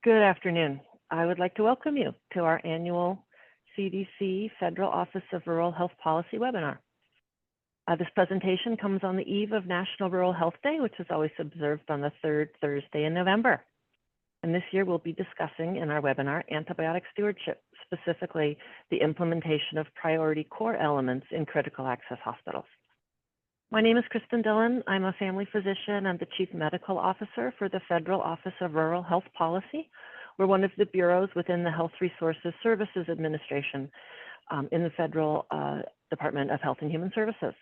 Good afternoon. I would like to welcome you to our annual CDC Federal Office of Rural Health Policy webinar. This presentation comes on the eve of National Rural Health Day, which is always observed on the third Thursday in November. And this year we'll be discussing in our webinar antibiotic stewardship, specifically the implementation of priority core elements in critical access hospitals. My name is Kristen Dillon. I'm a family physician and the Chief Medical Officer for the Federal Office of Rural Health Policy. We're one of the bureaus within the Health Resources Services Administration in the Federal Department of Health and Human Services.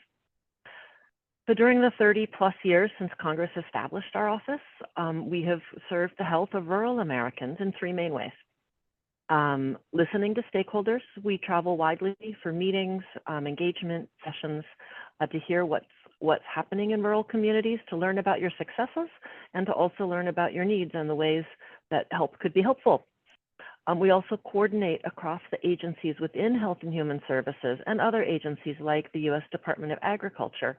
So during the 30+ years since Congress established our office, we have served the health of rural Americans in three main ways. Listening to stakeholders, we travel widely for meetings, engagement sessions, to hear what's happening in rural communities, to learn about your successes, and to also learn about your needs and the ways that help could be helpful. We also coordinate across the agencies within Health and Human Services and other agencies like the U.S. Department of Agriculture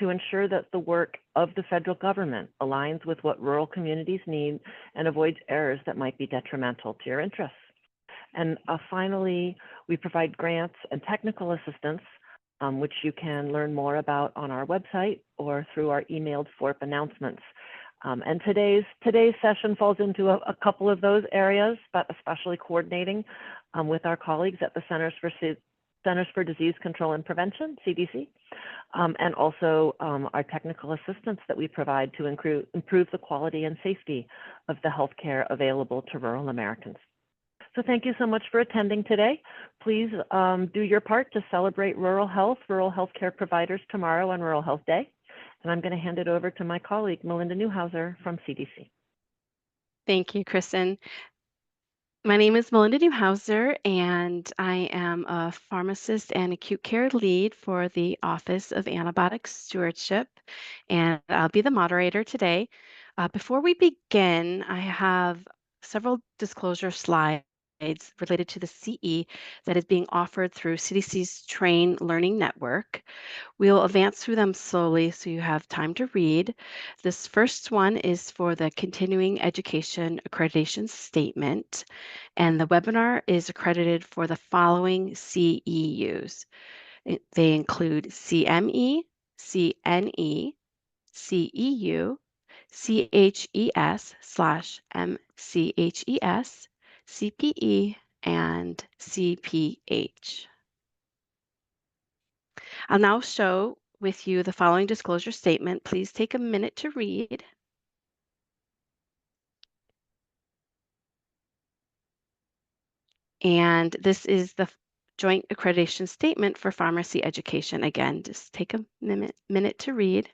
to ensure that the work of the federal government aligns with what rural communities need and avoids errors that might be detrimental to your interests. And finally, we provide grants and technical assistance, which you can learn more about on our website or through our emailed FORP announcements. And today's session falls into a couple of those areas, but especially coordinating with our colleagues at the Centers for Disease Control and Prevention, CDC, and also our technical assistance that we provide to improve the quality and safety of the healthcare available to rural Americans. So thank you so much for attending today. Please do your part to celebrate rural healthcare providers tomorrow on Rural Health Day. And I'm going to hand it over to my colleague, Melinda Newhouser from CDC. Thank you, Kristen. My name is Melinda Newhouser, and I am a pharmacist and acute care lead for the Office of Antibiotic Stewardship, and I'll be the moderator today. Before we begin, I have several disclosure slides related to the CE that is being offered through CDC's Train Learning Network. We'll advance through them slowly so you have time to read. This first one is for the Continuing Education Accreditation Statement, and the webinar is accredited for the following CEUs. They include CME, CNE, CEU, CHES/MCHES, CPE, and CPH. I'll now show with you the following disclosure statement. Please take a minute to read. And this is the Joint Accreditation Statement for Pharmacy Education. Again, just take a minute to read.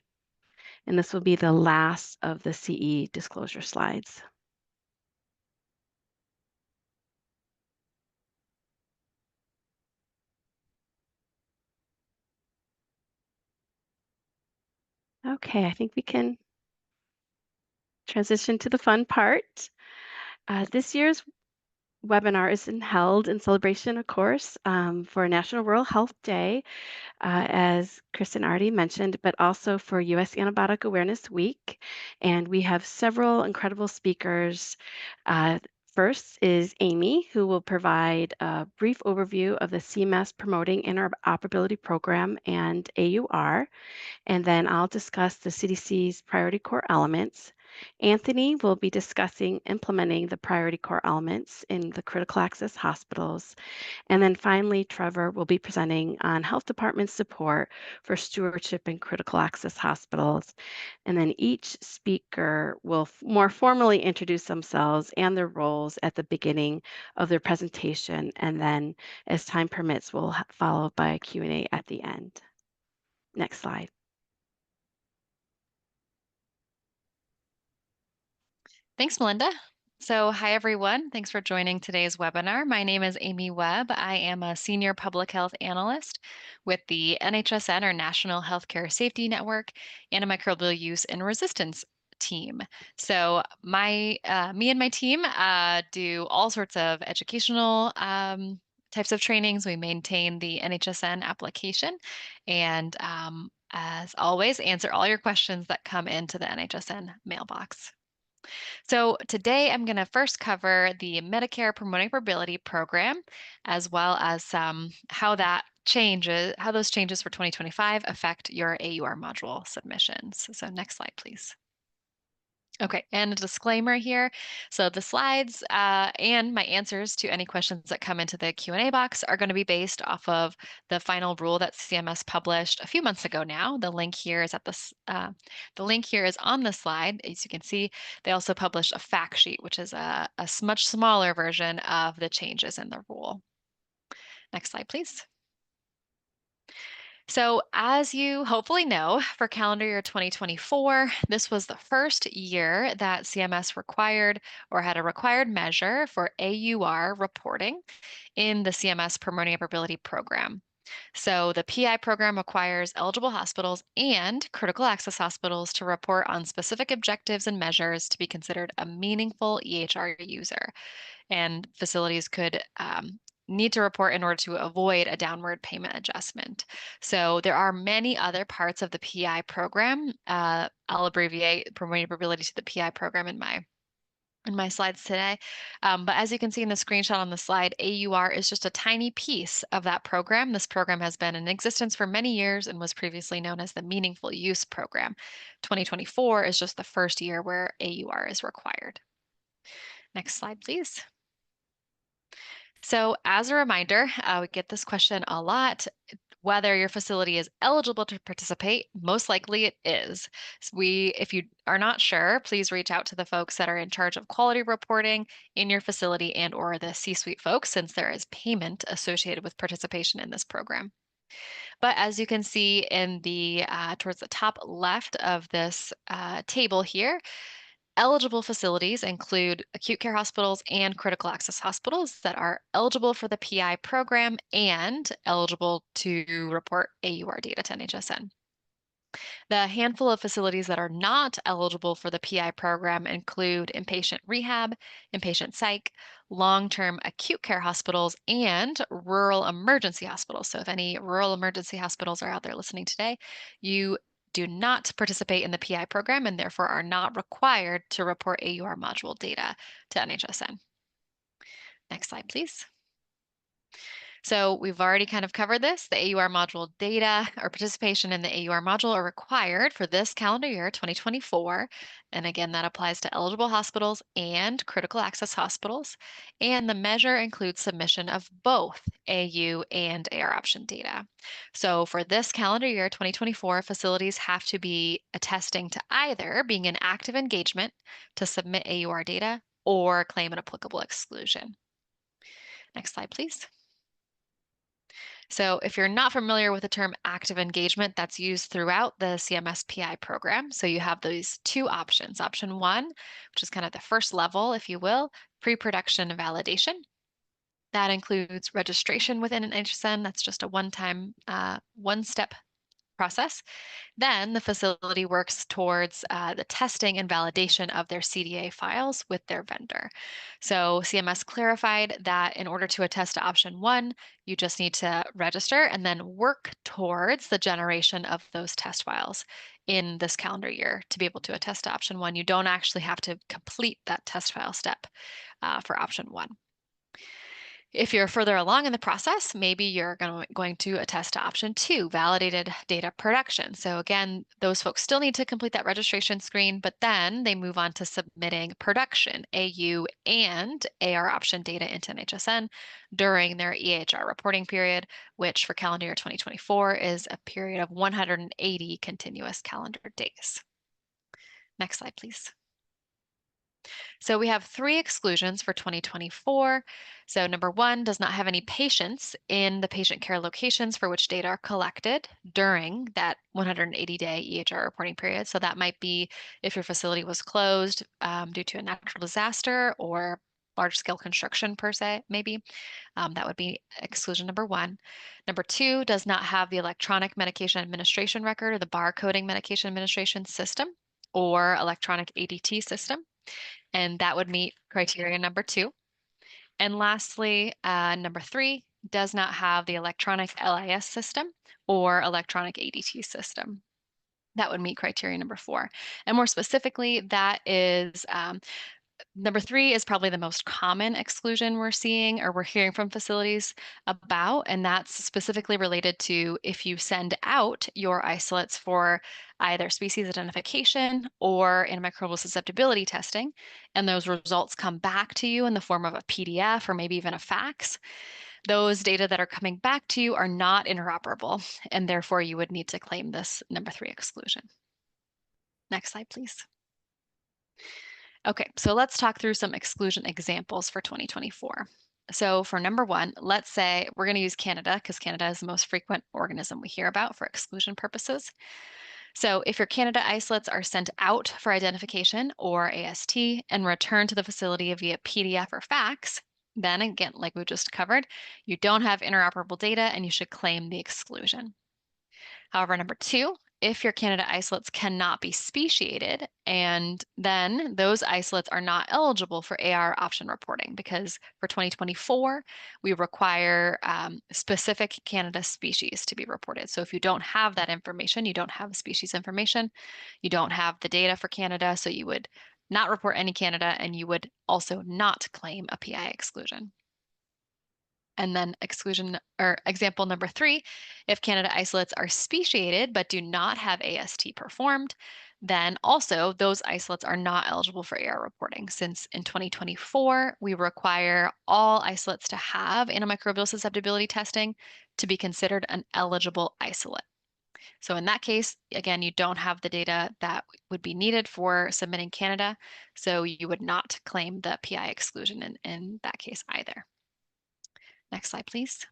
And this will be the last of the CE disclosure slides. Okay, I think we can transition to the fun part. This year's webinar is held in celebration, of course, for National Rural Health Day, as Kristen already mentioned, but also for U.S. Antibiotic Awareness Week. And we have several incredible speakers. First is Amy, who will provide a brief overview of the CMS Promoting Interoperability Program and AUR. And then I'll discuss the CDC's priority core elements. Anthony will be discussing implementing the priority core elements in the critical access hospitals. And then finally, Trevor will be presenting on health department support for stewardship in critical access hospitals. And then each speaker will more formally introduce themselves and their roles at the beginning of their presentation. And then as time permits, we'll follow by a Q&A at the end. Next slide. Thanks, Melinda. So hi, everyone. Thanks for joining today's webinar. My name is Amy Webb. I am a senior public health analyst with the NHSN, or National Healthcare Safety Network, Antimicrobial Use and Resistance team. So me and my team do all sorts of educational types of trainings. We maintain the NHSN application and as always, answer all your questions that come into the NHSN mailbox. So today I'm going to first cover the Medicare Promoting Program, as well as how those changes for 2025 affect your AUR module submissions. So next slide, please. Okay, and a disclaimer here. So the slides and my answers to any questions that come into the Q&A box are going to be based off of the final rule that CMS published a few months ago now. The link here is the link here is on the slide. As you can see, they also published a fact sheet, which is a much smaller version of the changes in the rule. Next slide, please. So, as you hopefully know, for calendar year 2024, this was the first year that CMS required or had a required measure for AUR reporting in the CMS Interoperability program. So, the PI program requires eligible hospitals and critical access hospitals to report on specific objectives and measures to be considered a meaningful EHR user, and facilities could need to report in order to avoid a downward payment adjustment. So there are many other parts of the PI program. I'll abbreviate promoting to the PI program in my slides today. But as you can see in the screenshot on the slide, AUR is just a tiny piece of that program. This program has been in existence for many years and was previously known as the Meaningful Use Program. 2024 is just the first year where AUR is required. Next slide, please. So as a reminder, we get this question a lot. Whether your facility is eligible to participate, most likely it is. If you are not sure, please reach out to the folks that are in charge of quality reporting in your facility and or the C-suite folks, since there is payment associated with participation in this program. But as you can see in the towards the top left of this table here, eligible facilities include acute care hospitals and critical access hospitals that are eligible for the PI program and eligible to report AUR data to NHSN. The handful of facilities that are not eligible for the PI program include inpatient rehab, inpatient psych, long-term acute care hospitals, and rural emergency hospitals. So if any rural emergency hospitals are out there listening today, you do not participate in the PI program and therefore are not required to report AUR module data to NHSN. Next slide, please. So we've already kind of covered this. The AUR module data or participation in the AUR module are required for this calendar year, 2024. And again, that applies to eligible hospitals and critical access hospitals. And the measure includes submission of both AU and AR option data. So for this calendar year, 2024, facilities have to be attesting to either being in active engagement to submit AUR data or claim an applicable exclusion. Next slide, please. So if you're not familiar with the term active engagement, that's used throughout the CMS PI program. So you have these two options. Option one, which is kind of the first level, if you will, pre-production validation. That includes registration within an HSN. That's just a one-step process. Then the facility works towards the testing and validation of their CDA files with their vendor. So CMS clarified that in order to attest to option one, you just need to register and then work towards the generation of those test files in this calendar year to be able to attest to option one. You don't actually have to complete that test file step for option one. If you're further along in the process, maybe you're going to attest to option two, validated data production. So again, those folks still need to complete that registration screen, but then they move on to submitting production, AU and AR option data into NHSN during their EHR reporting period, which for calendar year 2024 is a period of 180 continuous calendar days. Next slide, please. So we have three exclusions for 2024. So number one, does not have any patients in the patient care locations for which data are collected during that 180-day EHR reporting period. So that might be if your facility was closed due to a natural disaster or large-scale construction per se, maybe. That would be exclusion number one. Number two, does not have the electronic medication administration record or the barcoding medication administration system or electronic ADT system. And that would meet criteria number two. And lastly, number three, does not have the electronic LIS system or electronic ADT system. That would meet criteria number 4. And more specifically, that is number 3 is probably the most common exclusion we're seeing or we're hearing from facilities about, and that's specifically related to if you send out your isolates for either species identification or antimicrobial susceptibility testing, and those results come back to you in the form of a PDF or maybe even a fax. Those data that are coming back to you are not interoperable, and therefore you would need to claim this number 3 exclusion. Next slide, please. Okay, so let's talk through some exclusion examples for 2024. So for number 1, let's say we're going to use Canada because Canada is the most frequent organism we hear about for exclusion purposes. So if your Canada isolates are sent out for identification or AST and returned to the facility via PDF or fax, then again, like we just covered, you don't have interoperable data and you should claim the exclusion. However, number 2, if your Canada isolates cannot be speciated, and then those isolates are not eligible for AR option reporting because for 2024, we require specific Canada species to be reported. So if you don't have that information, you don't have species information, you don't have the data for Canada, so you would not report any Canada and you would also not claim a PI exclusion. And then exclusion or example number 3, if Canada isolates are speciated but do not have AST performed, then also those isolates are not eligible for AR reporting since in 2024, we require all isolates to have antimicrobial susceptibility testing to be considered an eligible isolate. So in that case, again, you don't have the data that would be needed for submitting Canada, so you would not claim the PI exclusion in that case either. Next slide, please.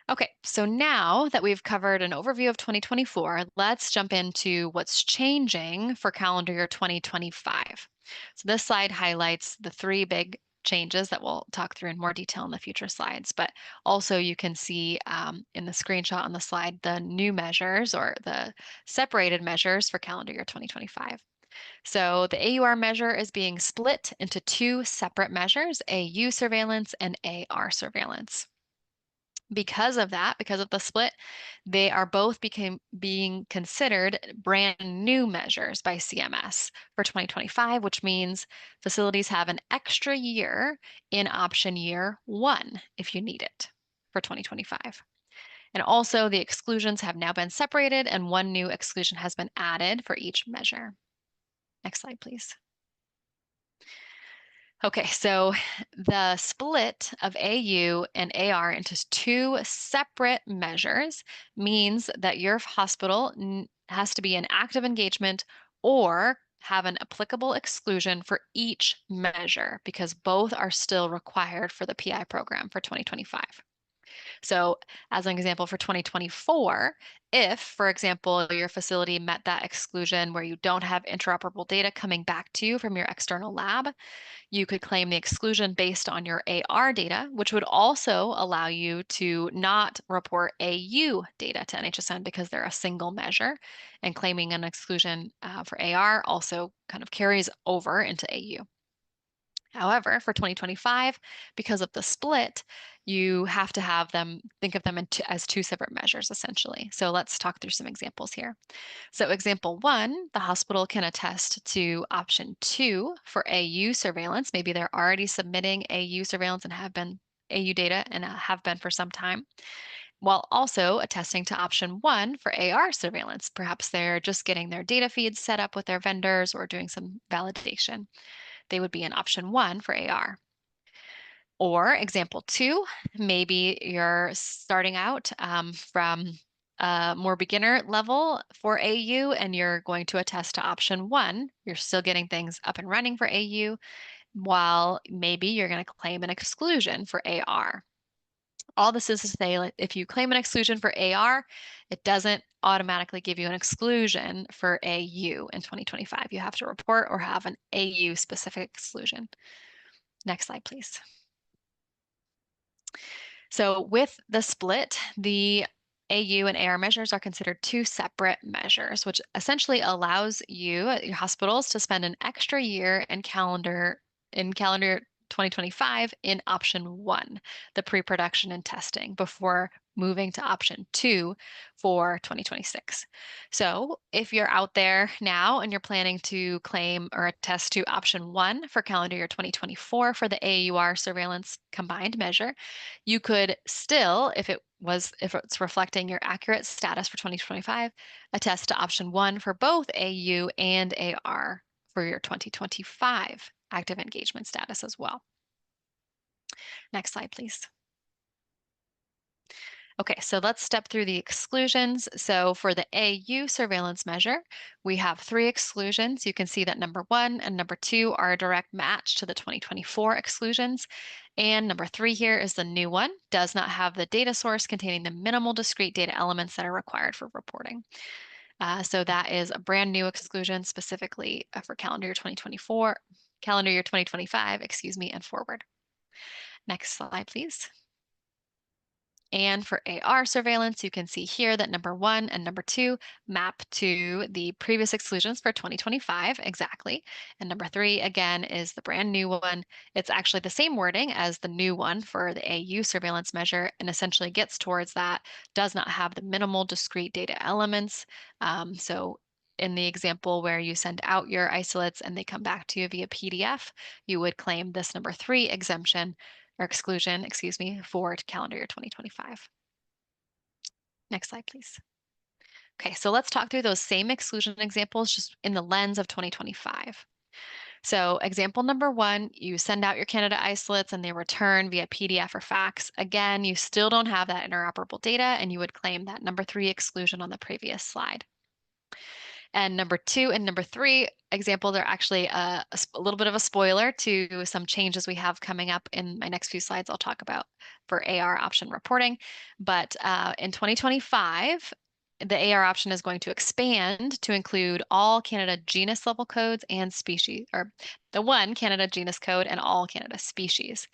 Okay, so now that we've covered an overview of 2024, let's jump into what's changing for calendar year 2025. So this slide highlights the 3 big changes that we'll talk through in more detail in the future slides, but also you can see in the screenshot on the slide the new measures or the separated measures for calendar year 2025. So the AUR measure is being split into 2 separate measures, AU surveillance and AR surveillance. Because of that, because of the split, they are both being considered brand new measures by CMS for 2025, which means facilities have an extra year in option year 1 if you need it for 2025. And also the exclusions have now been separated and 1 new exclusion has been added for each measure. Next slide, please. Okay, so the split of AU and AR into 2 separate measures means that your hospital has to be in active engagement or have an applicable exclusion for each measure because both are still required for the PI program for 2025. So as an example for 2024, if, for example, your facility met that exclusion where you don't have interoperable data coming back to you from your external lab, you could claim the exclusion based on your AR data, which would also allow you to not report AU data to NHSN because they're a single measure. And claiming an exclusion for AR also kind of carries over into AU. However, for 2025, because of the split, you have to have them, think of them as 2 separate measures, essentially. So let's talk through some examples here. So example 1, the hospital can attest to option 2 for AU surveillance. Maybe they're already submitting AU surveillance and have been AU data and have been for some time, while also attesting to option 1 for AR surveillance. Perhaps they're just getting their data feeds set up with their vendors or doing some validation. They would be in option 1 for AR. Or example 2, maybe you're starting out from a more beginner level for AU and you're going to attest to option 1. You're still getting things up and running for AU, while maybe you're going to claim an exclusion for AR. All this is to say, like, if you claim an exclusion for AR, it doesn't automatically give you an exclusion for AU in 2025. You have to report or have an AU specific exclusion. Next slide, please. So with the split, the AU and AR measures are considered 2 separate measures, which essentially allows you, your hospitals, to spend an extra year in calendar 2025 in option 1, the pre-production and testing, before moving to option 2 for 2026. So if you're out there now and you're planning to claim or attest to option 1 for calendar year 2024 for the AUR surveillance combined measure, you could still, if it's reflecting your accurate status for 2025, attest to option 1 for both AU and AR for your 2025 active engagement status as well. Next slide, please. Okay, so let's step through the exclusions. So for the AU surveillance measure, we have 3 exclusions. You can see that number 1 and number 2 are a direct match to the 2024 exclusions. And number 3 here is the new one, does not have the data source containing the minimal discrete data elements that are required for reporting. So that is a brand new exclusion specifically for calendar year 2024, calendar year 2025, excuse me, and forward. Next slide, please. And for AR surveillance, you can see here that number 1 and number 2 map to the previous exclusions for 2025 exactly. And number 3, again, is the brand new one. It's actually the same wording as the new one for the AU surveillance measure and essentially gets towards that, does not have the minimal discrete data elements. So in the example where you send out your isolates and they come back to you via PDF, you would claim this number 3 exemption or exclusion, excuse me, for calendar year 2025. Next slide, please. Okay, so let's talk through those same exclusion examples just in the lens of 2025. So example number 1, you send out your Canada isolates and they return via PDF or fax. Again, you still don't have that interoperable data and you would claim that number 3 exclusion on the previous slide. And number 2 and number 3 examples are actually a little bit of a spoiler to some changes we have coming up in my next few slides I'll talk about for AR option reporting. But in 2025, the AR option is going to expand to include all Canada genus level codes and species, or the one Canada genus code and all Canada species.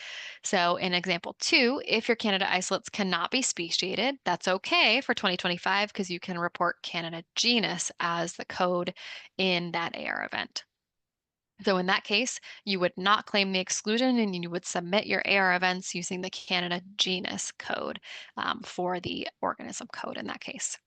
So in example 2, if your Canada isolates cannot be speciated, that's okay for 2025 because you can report Canada genus as the code in that AR event. So in that case, you would not claim the exclusion and you would submit your AR events using the Canada genus code for the organism code in that case.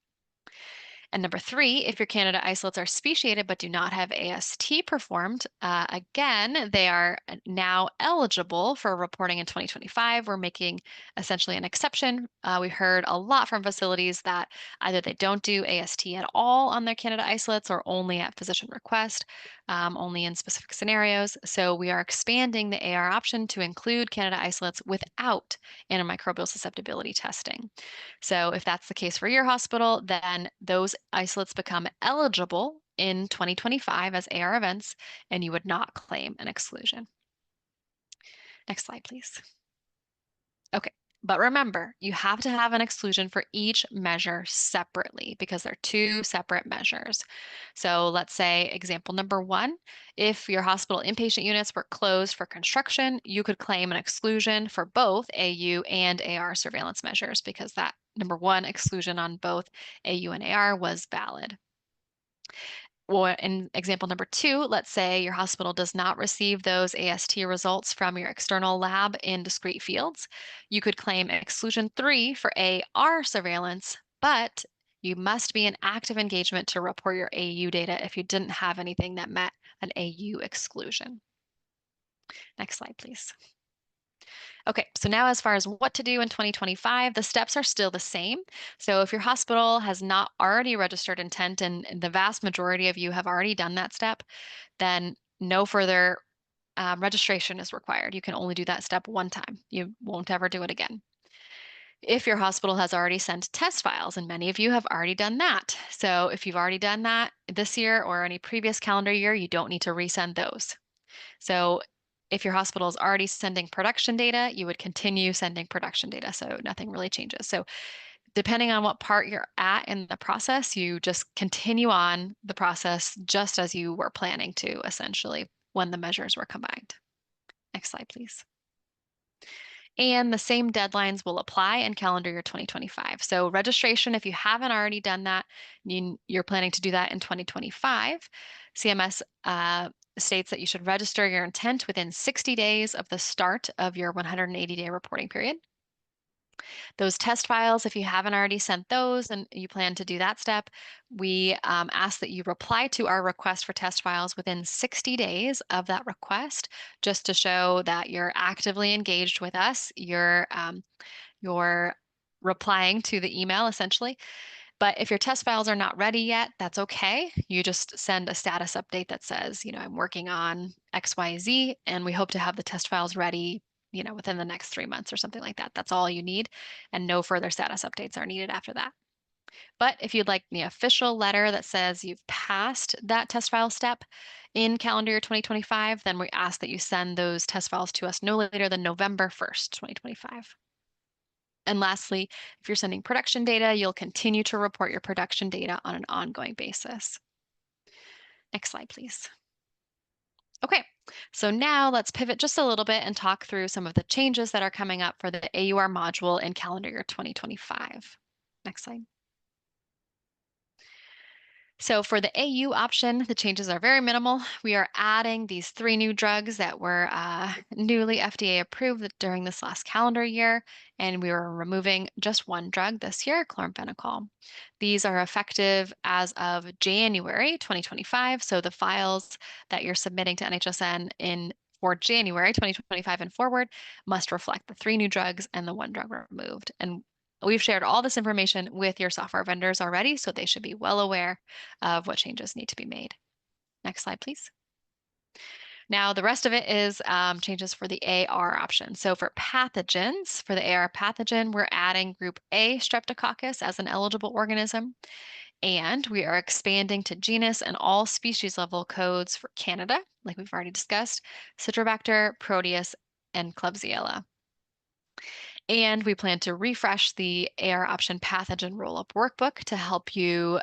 And number 3, if your Canada isolates are speciated but do not have AST performed, again, they are now eligible for reporting in 2025. We're making essentially an exception. We heard a lot from facilities that either they don't do AST at all on their Canada isolates or only at physician request, only in specific scenarios. So we are expanding the AR option to include Canada isolates without antimicrobial susceptibility testing. So if that's the case for your hospital, then those isolates become eligible in 2025 as AR events, and you would not claim an exclusion. Next slide, please. Okay, but remember, you have to have an exclusion for each measure separately because they're 2 separate measures. So let's say example number 1, if your hospital inpatient units were closed for construction, you could claim an exclusion for both AU and AR surveillance measures because that number 1 exclusion on both AU and AR was valid. Or in example number 2, let's say your hospital does not receive those AST results from your external lab in discrete fields. You could claim exclusion 3 for AR surveillance, but you must be in active engagement to report your AU data if you didn't have anything that met an AU exclusion. Next slide, please. Okay, so now as far as what to do in 2025, the steps are still the same. So if your hospital has not already registered intent, and the vast majority of you have already done that step, then no further registration is required. You can only do that step one time. You won't ever do it again. If your hospital has already sent test files, and many of you have already done that. So if you've already done that this year or any previous calendar year, you don't need to resend those. So if your hospital is already sending production data, you would continue sending production data. So nothing really changes. So depending on what part you're at in the process, you just continue on the process just as you were planning to, essentially, when the measures were combined. Next slide, please. And the same deadlines will apply in calendar year 2025. So registration, if you haven't already done that, you're planning to do that in 2025, CMS states that you should register your intent within 60 days of the start of your 180-day reporting period. Those test files, if you haven't already sent those and you plan to do that step, we ask that you reply to our request for test files within 60 days of that request, just to show that you're actively engaged with us. You're replying to the email essentially. But if your test files are not ready yet, that's okay. You just send a status update that says, I'm working on XYZ, and we hope to have the test files ready, within the next 3 months or something like that. That's all you need, and no further status updates are needed after that. But if you'd like the official letter that says you've passed that test file step in calendar year 2025, then we ask that you send those test files to us no later than November 1st, 2025. And lastly, if you're sending production data, you'll continue to report your production data on an ongoing basis. Next slide, please. Okay, so now let's pivot just a little bit and talk through some of the changes that are coming up for the AUR module in calendar year 2025. Next slide. So for the AU option, the changes are very minimal. We are adding these 3 new drugs that were newly FDA approved during this last calendar year, and we were removing just 1 drug this year, chloramphenicol. These are effective as of January 2025, so the files that you're submitting to NHSN for January 2025 and forward must reflect the 3 new drugs and the 1 drug removed. And we've shared all this information with your software vendors already, so they should be well aware of what changes need to be made. Next slide, please. Now, the rest of it is changes for the AR option. So for pathogens, for the AR pathogen, we're adding group A Streptococcus as an eligible organism, and we are expanding to genus and all species level codes for Canada, like we've already discussed, Citrobacter, Proteus, and Klebsiella. And we plan to refresh the AR option pathogen roll-up workbook to help you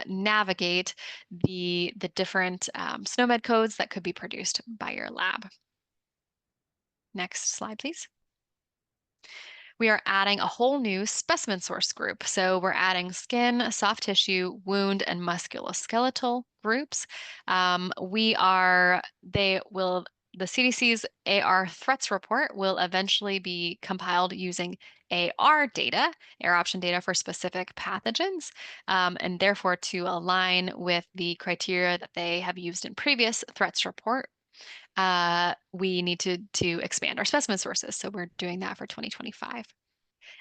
navigate the different SNOMED codes that could be produced by your lab. Next slide, please. We are adding a whole new specimen source group. So we're adding skin, soft tissue, wound, and musculoskeletal groups. The CDC's AR threats report will eventually be compiled using AR data, AR option data for specific pathogens, and therefore to align with the criteria that they have used in previous threats report. We need to expand our specimen sources. So we're doing that for 2025.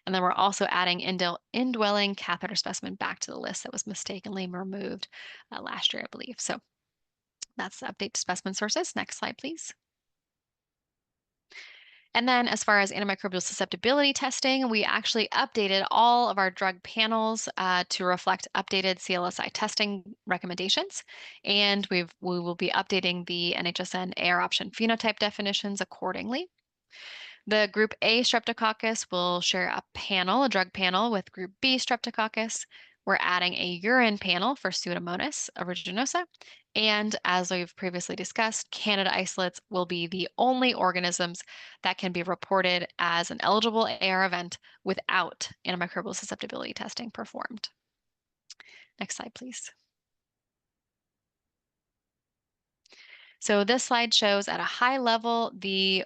And then we're also adding indwelling catheter specimen back to the list that was mistakenly removed last year, I believe. So that's the update to specimen sources. Next slide, please. And then as far as antimicrobial susceptibility testing, we actually updated all of our drug panels to reflect updated CLSI testing recommendations. And we will be updating the NHSN AR option phenotype definitions accordingly. The group A Streptococcus will share a drug panel with group B Streptococcus. We're adding a urine panel for Pseudomonas aeruginosa. And as we've previously discussed, Candida isolates will be the only organisms that can be reported as an eligible AR event without antimicrobial susceptibility testing performed. Next slide, please. So this slide shows at a high level the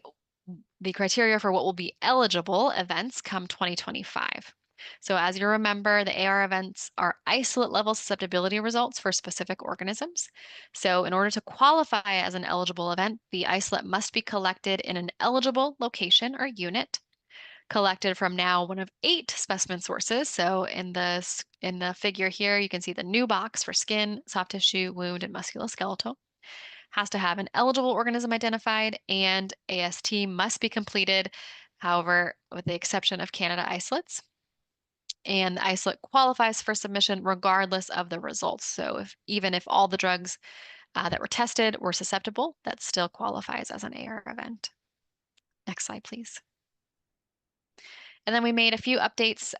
criteria for what will be eligible events come 2025. So as you remember, the AR events are isolate level susceptibility results for specific organisms. So in order to qualify as an eligible event, the isolate must be collected in an eligible location or unit, collected from now one of 8 specimen sources. So in the figure here, you can see the new box for skin, soft tissue, wound, and musculoskeletal. Has to have an eligible organism identified, and AST must be completed, however, with the exception of Candida isolates. And the isolate qualifies for submission regardless of the results. So even if all the drugs that were tested were susceptible, that still qualifies as an AR event. Next slide, please. And then we made a few updates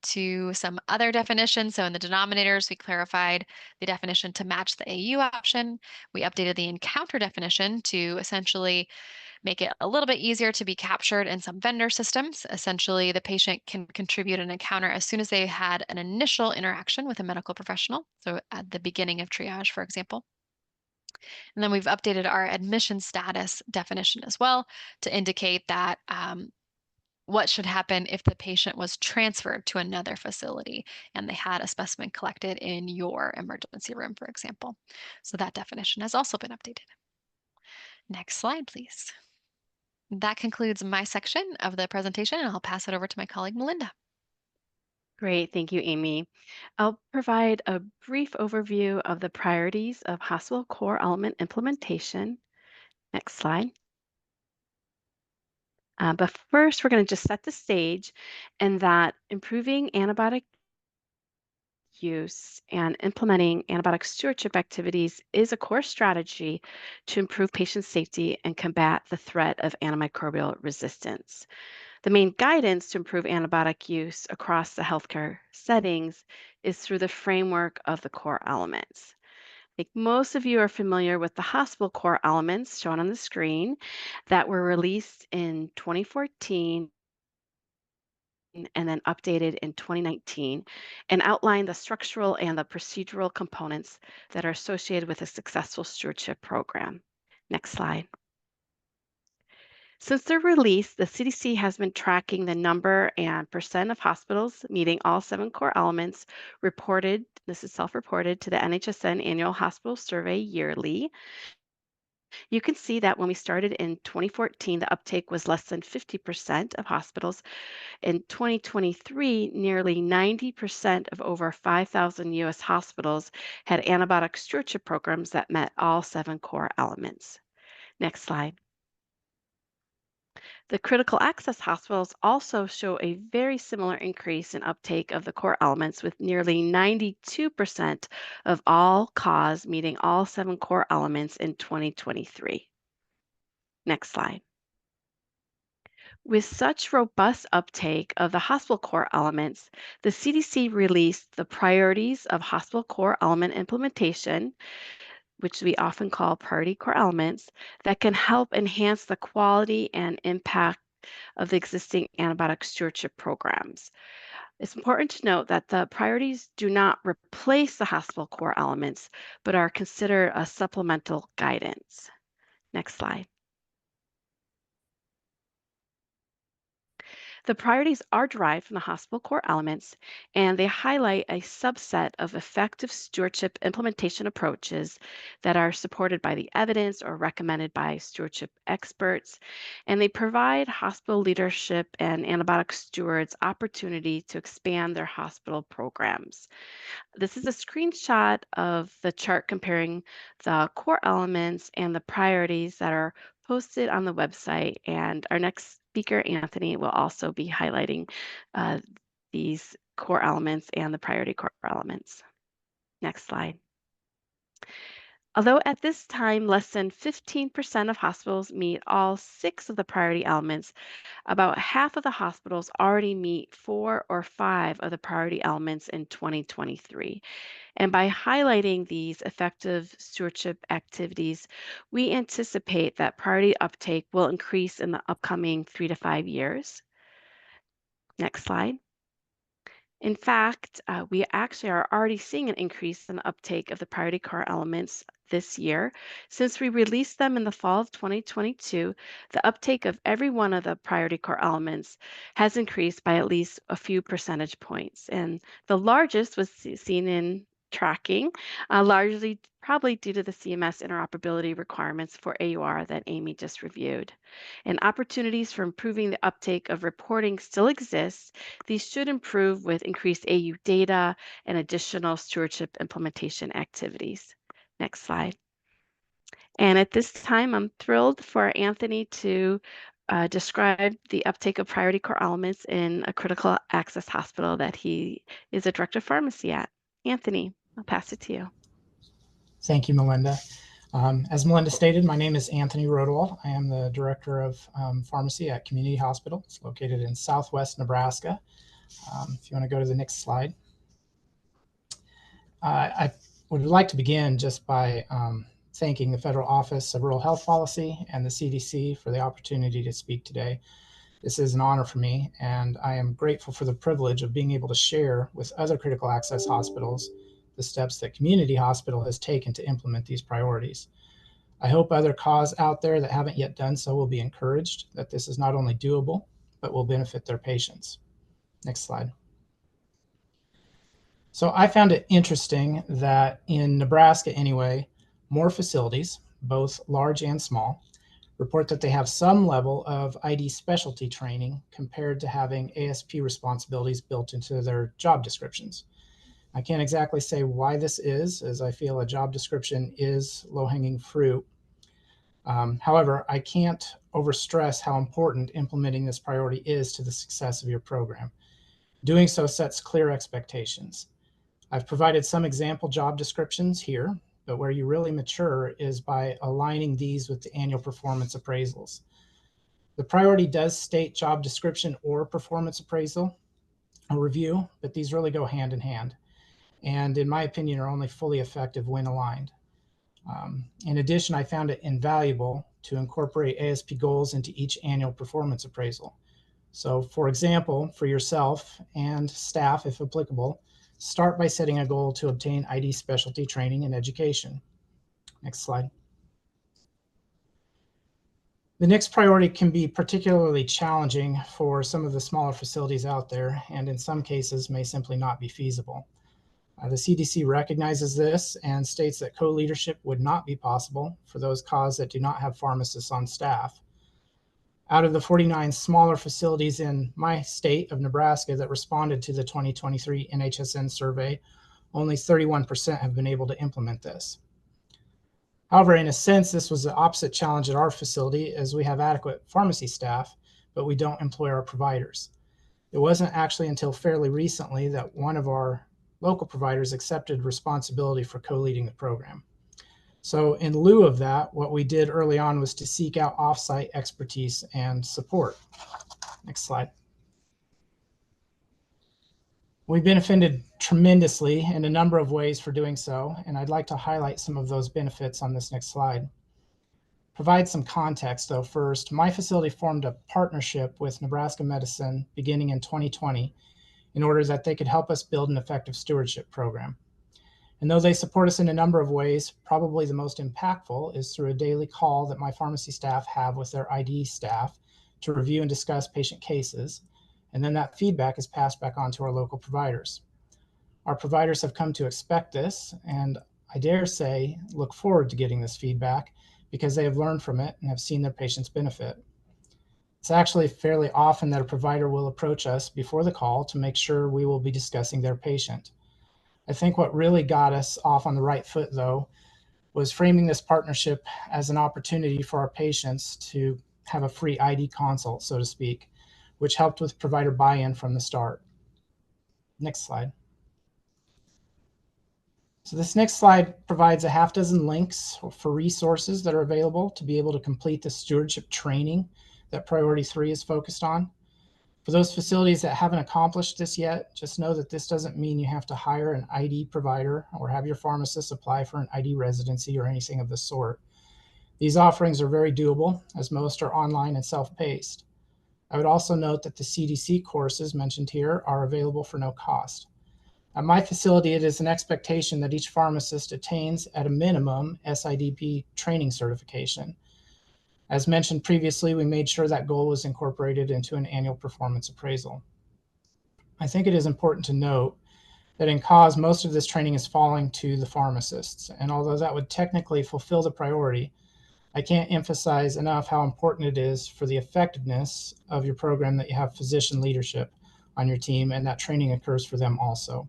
to some other definitions. So in the denominators, we clarified the definition to match the AU option. We updated the encounter definition to essentially make it a little bit easier to be captured in some vendor systems. Essentially, the patient can contribute an encounter as soon as they had an initial interaction with a medical professional. So at the beginning of triage, for example. And then we've updated our admission status definition as well to indicate that what should happen if the patient was transferred to another facility and they had a specimen collected in your emergency room, for example. So that definition has also been updated. Next slide, please. That concludes my section of the presentation, and I'll pass it over to my colleague, Melinda. Great, thank you, Amy. I'll provide a brief overview of the priorities of hospital core element implementation. Next slide. But first, we're going to just set the stage in that improving antibiotic use and implementing antibiotic stewardship activities is a core strategy to improve patient safety and combat the threat of antimicrobial resistance. The main guidance to improve antibiotic use across the healthcare settings is through the framework of the core elements. I think most of you are familiar with the hospital core elements shown on the screen that were released in 2014 and then updated in 2019 and outline the structural and the procedural components that are associated with a successful stewardship program. Next slide. Since their release, the CDC has been tracking the number and percent of hospitals meeting all 7 core elements reported, this is self-reported, to the NHSN Annual Hospital Survey yearly. You can see that when we started in 2014, the uptake was less than 50% of hospitals. In 2023, nearly 90% of over 5,000 US hospitals had antibiotic stewardship programs that met all 7 core elements. Next slide. The critical access hospitals also show a very similar increase in uptake of the core elements, with nearly 92% of all CAUs meeting all 7 core elements in 2023. Next slide. With such robust uptake of the hospital core elements, the CDC released the priorities of hospital core element implementation, which we often call priority core elements, that can help enhance the quality and impact of the existing antibiotic stewardship programs. It's important to note that the priorities do not replace the hospital core elements, but are considered a supplemental guidance. Next slide. The priorities are derived from the hospital core elements, and they highlight a subset of effective stewardship implementation approaches that are supported by the evidence or recommended by stewardship experts. And they provide hospital leadership and antibiotic stewards opportunity to expand their hospital programs. This is a screenshot of the chart comparing the core elements and the priorities that are posted on the website. And our next speaker, Anthony, will also be highlighting these core elements and the priority core elements. Next slide. Although at this time, less than 15% of hospitals meet all 6 of the priority elements, about half of the hospitals already meet 4 or 5 of the priority elements in 2023. And by highlighting these effective stewardship activities, we anticipate that priority uptake will increase in the upcoming 3 to 5 years. Next slide. In fact, we actually are already seeing an increase in the uptake of the priority core elements this year. Since we released them in the fall of 2022, the uptake of every one of the priority core elements has increased by at least a few percentage points. And the largest was seen in tracking, largely probably due to the CMS interoperability requirements for AUR that Amy just reviewed. And opportunities for improving the uptake of reporting still exist. These should improve with increased AU data and additional stewardship implementation activities. Next slide. And at this time, I'm thrilled for Anthony to describe the uptake of priority core elements in a critical access hospital that he is a director of pharmacy at. Anthony, I'll pass it to you. Thank you, Melinda. As Melinda stated, my name is Anthony Rodewald. I am the director of pharmacy at Community Hospital. It's located in Southwest Nebraska. If you want to go to the next slide. I would like to begin just by thanking the Federal Office of Rural Health Policy and the CDC for the opportunity to speak today. This is an honor for me, and I am grateful for the privilege of being able to share with other critical access hospitals the steps that Community Hospital has taken to implement these priorities. I hope other CAUs out there that haven't yet done so will be encouraged that this is not only doable, but will benefit their patients. Next slide. So I found it interesting that in Nebraska anyway, more facilities, both large and small, report that they have some level of ID specialty training compared to having ASP responsibilities built into their job descriptions. I can't exactly say why this is, as I feel a job description is low-hanging fruit. However, I can't overstress how important implementing this priority is to the success of your program. Doing so sets clear expectations. I've provided some example job descriptions here, but where you really mature is by aligning these with the annual performance appraisals. The priority does state job description or performance appraisal or review, but these really go hand in hand, and in my opinion are only fully effective when aligned. In addition, I found it invaluable to incorporate ASP goals into each annual performance appraisal. So for example, for yourself and staff, if applicable, start by setting a goal to obtain ID specialty training and education. Next slide. The next priority can be particularly challenging for some of the smaller facilities out there, and in some cases may simply not be feasible. The CDC recognizes this and states that co-leadership would not be possible for those CAUs that do not have pharmacists on staff. Out of the 49 smaller facilities in my state of Nebraska that responded to the 2023 NHSN survey, only 31% have been able to implement this. However, in a sense, this was the opposite challenge at our facility, as we have adequate pharmacy staff, but we don't employ our providers. It wasn't actually until fairly recently that one of our local providers accepted responsibility for co-leading the program. So in lieu of that, what we did early on was to seek out offsite expertise and support. Next slide. We benefited tremendously in a number of ways for doing so, and I'd like to highlight some of those benefits on this next slide. Provide some context though first. My facility formed a partnership with Nebraska Medicine beginning in 2020 in order that they could help us build an effective stewardship program. And though they support us in a number of ways, probably the most impactful is through a daily call that my pharmacy staff have with their ID staff to review and discuss patient cases. And then that feedback is passed back on to our local providers. Our providers have come to expect this, and I dare say, look forward to getting this feedback because they have learned from it and have seen their patients benefit. It's actually fairly often that a provider will approach us before the call to make sure we will be discussing their patient. I think what really got us off on the right foot, though, was framing this partnership as an opportunity for our patients to have a free ID consult, so to speak, which helped with provider buy-in from the start. Next slide. So this next slide provides a half dozen links for resources that are available to be able to complete the stewardship training that Priority 3 is focused on. For those facilities that haven't accomplished this yet, just know that this doesn't mean you have to hire an ID provider or have your pharmacist apply for an ID residency or anything of the sort. These offerings are very doable, as most are online and self-paced. I would also note that the CDC courses mentioned here are available for no cost. At my facility, it is an expectation that each pharmacist attains at a minimum SIDP training certification. As mentioned previously, we made sure that goal was incorporated into an annual performance appraisal. I think it is important to note that in CAUS, most of this training is falling to the pharmacists. And although that would technically fulfill the priority, I can't emphasize enough how important it is for the effectiveness of your program that you have physician leadership on your team and that training occurs for them also.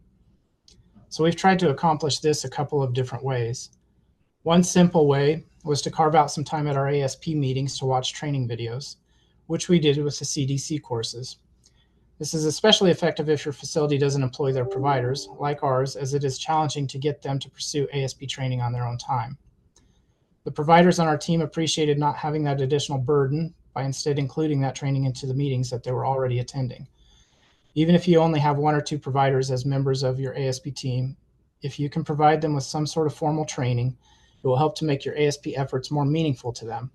So we've tried to accomplish this a couple of different ways. One simple way was to carve out some time at our ASP meetings to watch training videos, which we did with the CDC courses. This is especially effective if your facility doesn't employ their providers, like ours, as it is challenging to get them to pursue ASP training on their own time. The providers on our team appreciated not having that additional burden by instead including that training into the meetings that they were already attending. Even if you only have one or two providers as members of your ASP team, if you can provide them with some sort of formal training, it will help to make your ASP efforts more meaningful to them.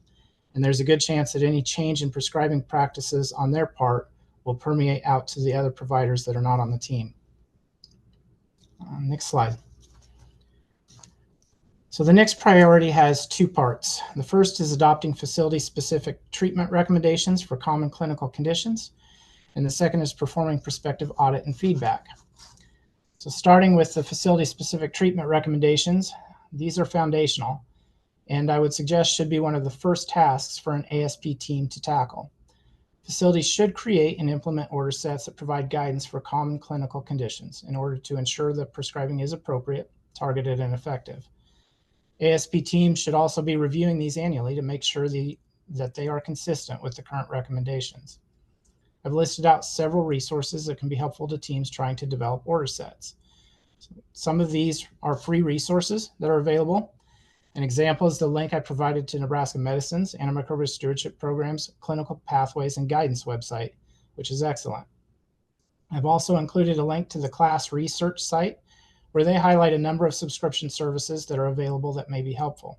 And there's a good chance that any change in prescribing practices on their part will permeate out to the other providers that are not on the team. Next slide. So the next priority has two parts. The first is adopting facility-specific treatment recommendations for common clinical conditions. and the second is performing prospective audit and feedback. So starting with the facility-specific treatment recommendations, these are foundational, and I would suggest should be one of the first tasks for an ASP team to tackle. Facilities should create and implement order sets that provide guidance for common clinical conditions in order to ensure that prescribing is appropriate, targeted, and effective. ASP teams should also be reviewing these annually to make sure that they are consistent with the current recommendations. I've listed out several resources that can be helpful to teams trying to develop order sets. Some of these are free resources that are available. An example is the link I provided to Nebraska Medicine's Antimicrobial Stewardship Program's Clinical Pathways and Guidance website, which is excellent. I've also included a link to the class research site where they highlight a number of subscription services that are available that may be helpful.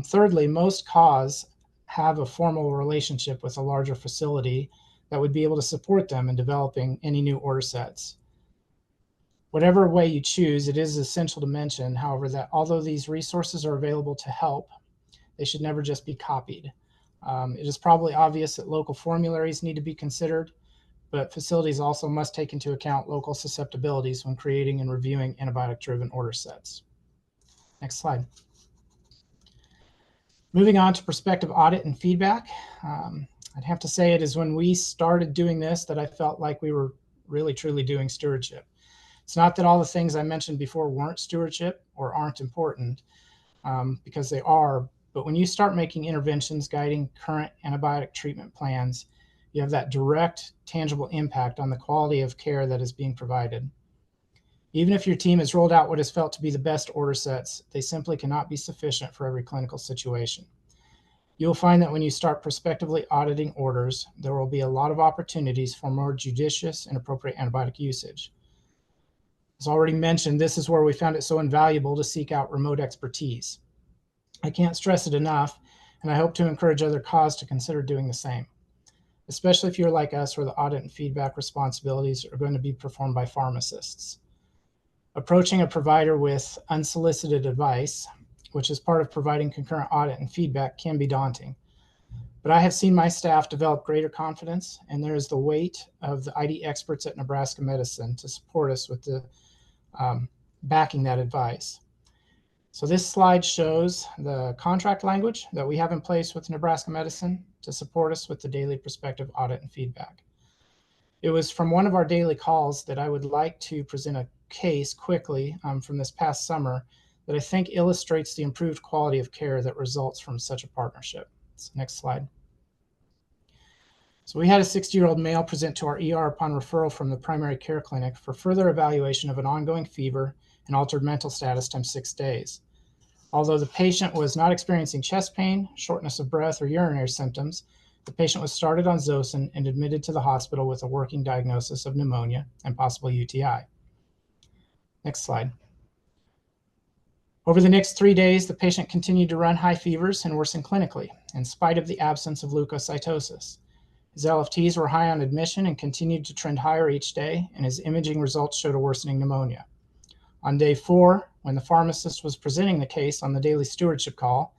Thirdly, most CAWs have a formal relationship with a larger facility that would be able to support them in developing any new order sets. Whatever way you choose, it is essential to mention, however, that although these resources are available to help, they should never just be copied. It is probably obvious that local formularies need to be considered, but facilities also must take into account local susceptibilities when creating and reviewing antibiotic-driven order sets. Next slide. Moving on to prospective audit and feedback. I'd have to say it is when we started doing this that I felt like we were really truly doing stewardship. It's not that all the things I mentioned before weren't stewardship or aren't important, because they are, but when you start making interventions guiding current antibiotic treatment plans, you have that direct, tangible impact on the quality of care that is being provided. Even if your team has rolled out what is felt to be the best order sets, they simply cannot be sufficient for every clinical situation. You'll find that when you start prospectively auditing orders, there will be a lot of opportunities for more judicious and appropriate antibiotic usage. As already mentioned, this is where we found it so invaluable to seek out remote expertise. I can't stress it enough, and I hope to encourage other CAWs to consider doing the same, especially if you're like us, where the audit and feedback responsibilities are going to be performed by pharmacists. Approaching a provider with unsolicited advice, which is part of providing concurrent audit and feedback, can be daunting. But I have seen my staff develop greater confidence, and there is the weight of the ID experts at Nebraska Medicine to support us with the backing that advice. So this slide shows the contract language that we have in place with Nebraska Medicine to support us with the daily prospective audit and feedback. It was from one of our daily calls that I would like to present a case quickly from this past summer that I think illustrates the improved quality of care that results from such a partnership. So next slide. So we had a 60-year-old male present to our ER upon referral from the primary care clinic for further evaluation of an ongoing fever and altered mental status times 6 days. Although the patient was not experiencing chest pain, shortness of breath, or urinary symptoms, the patient was started on Zosyn and admitted to the hospital with a working diagnosis of pneumonia and possible UTI. Next slide. Over the next 3 days, the patient continued to run high fevers and worsen clinically, in spite of the absence of leukocytosis. His LFTs were high on admission and continued to trend higher each day, and his imaging results showed a worsening pneumonia. On day 4, when the pharmacist was presenting the case on the daily stewardship call,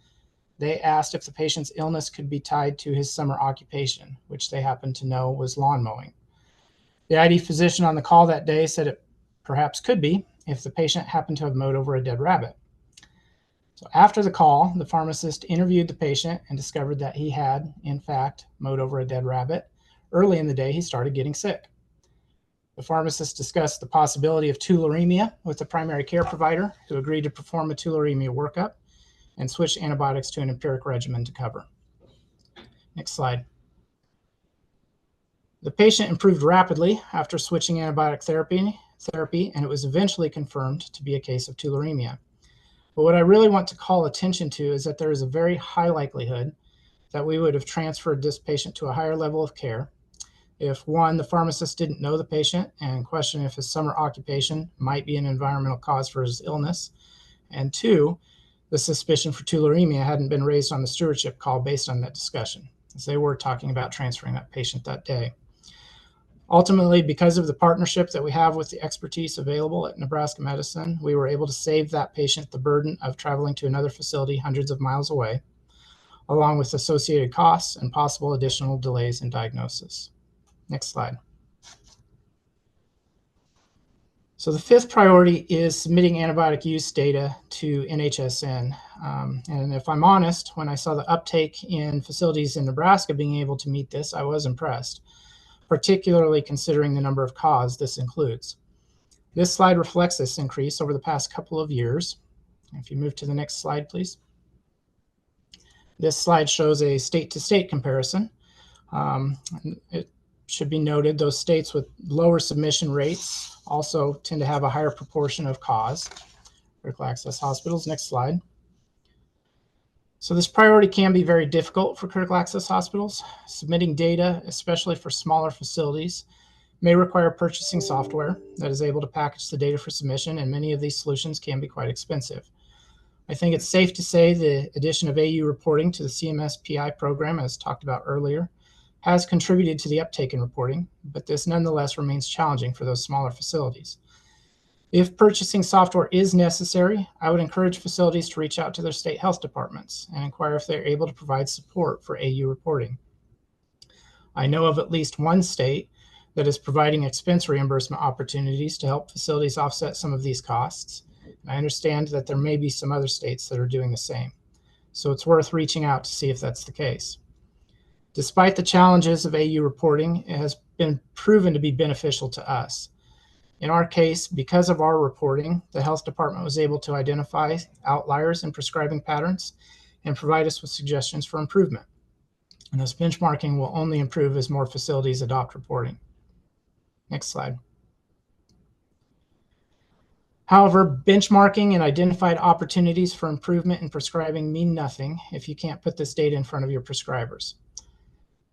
they asked if the patient's illness could be tied to his summer occupation, which they happened to know was lawn mowing. The ID physician on the call that day said it perhaps could be if the patient happened to have mowed over a dead rabbit. So after the call, the pharmacist interviewed the patient and discovered that he had, in fact, mowed over a dead rabbit. Early in the day, he started getting sick. The pharmacist discussed the possibility of tularemia with the primary care provider, who agreed to perform a tularemia workup and switch antibiotics to an empiric regimen to cover. Next slide. The patient improved rapidly after switching antibiotic therapy, and it was eventually confirmed to be a case of tularemia. But what I really want to call attention to is that there is a very high likelihood that we would have transferred this patient to a higher level of care if, 1, the pharmacist didn't know the patient and questioned if his summer occupation might be an environmental cause for his illness, and 2, the suspicion for tularemia hadn't been raised on the stewardship call based on that discussion, as they were talking about transferring that patient that day. Ultimately, because of the partnership that we have with the expertise available at Nebraska Medicine, we were able to save that patient the burden of traveling to another facility hundreds of miles away, along with associated costs and possible additional delays in diagnosis. Next slide. So the fifth priority is submitting antibiotic use data to NHSN. And if I'm honest, when I saw the uptake in facilities in Nebraska being able to meet this, I was impressed, particularly considering the number of CAUs this includes. This slide reflects this increase over the past couple of years. If you move to the next slide, please. This slide shows a state-to-state comparison. It should be noted those states with lower submission rates also tend to have a higher proportion of CAUs, critical access hospitals. Next slide. So this priority can be very difficult for critical access hospitals. Submitting data, especially for smaller facilities, may require purchasing software that is able to package the data for submission, and many of these solutions can be quite expensive. I think it's safe to say the addition of AU reporting to the CMS PI program, as talked about earlier, has contributed to the uptake in reporting, but this nonetheless remains challenging for those smaller facilities. If purchasing software is necessary, I would encourage facilities to reach out to their state health departments and inquire if they're able to provide support for AU reporting. I know of at least one state that is providing expense reimbursement opportunities to help facilities offset some of these costs. I understand that there may be some other states that are doing the same, so it's worth reaching out to see if that's the case. Despite the challenges of AU reporting, it has been proven to be beneficial to us. In our case, because of our reporting, the health department was able to identify outliers in prescribing patterns and provide us with suggestions for improvement. And this benchmarking will only improve as more facilities adopt reporting. Next slide. However, benchmarking and identified opportunities for improvement in prescribing mean nothing if you can't put this data in front of your prescribers.